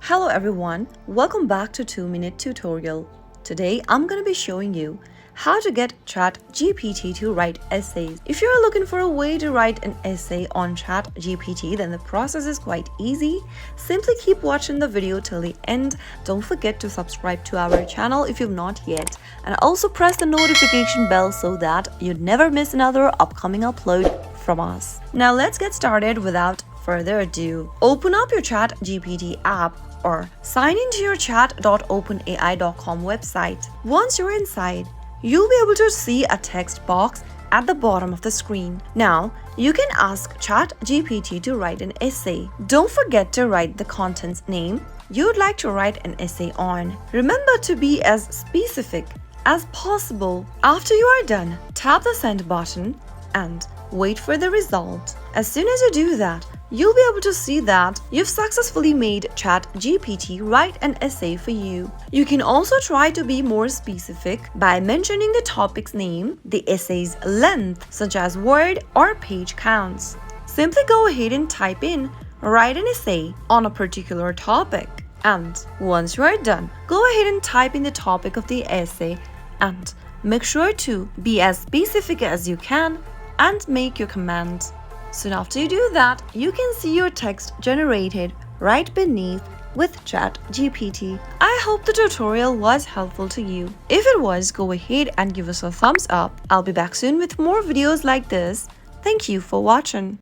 Hello everyone, welcome back to 2-Minute Tutorial. Today I'm going to be showing you how to get ChatGPT to write essays. If you're looking for a way to write an essay on ChatGPT, then the process is quite easy. Simply keep watching the video till the end. Don't forget to subscribe to our channel if you've not yet, and also press the notification bell so that you never miss another upcoming upload from us. Now let's get started without further ado. Open up your ChatGPT app or sign into your chat.openai.com website. Once you're inside, you'll be able to see a text box at the bottom of the screen. Now, you can ask ChatGPT to write an essay. Don't forget to write the content's name you'd like to write an essay on. Remember to be as specific as possible. After you are done, tap the send button and wait for the result. As soon as you do that, you'll be able to see that you've successfully made ChatGPT write an essay for you. You can also try to be more specific by mentioning the topic's name, the essay's length, such as word or page counts. Simply go ahead and type in write an essay on a particular topic. And once you are done, go ahead and type in the topic of the essay and make sure to be as specific as you can and make your command. Soon after you do that, you can see your text generated right beneath with ChatGPT. I hope the tutorial was helpful to you. If it was, go ahead and give us a thumbs up. I'll be back soon with more videos like this. Thank you for watching.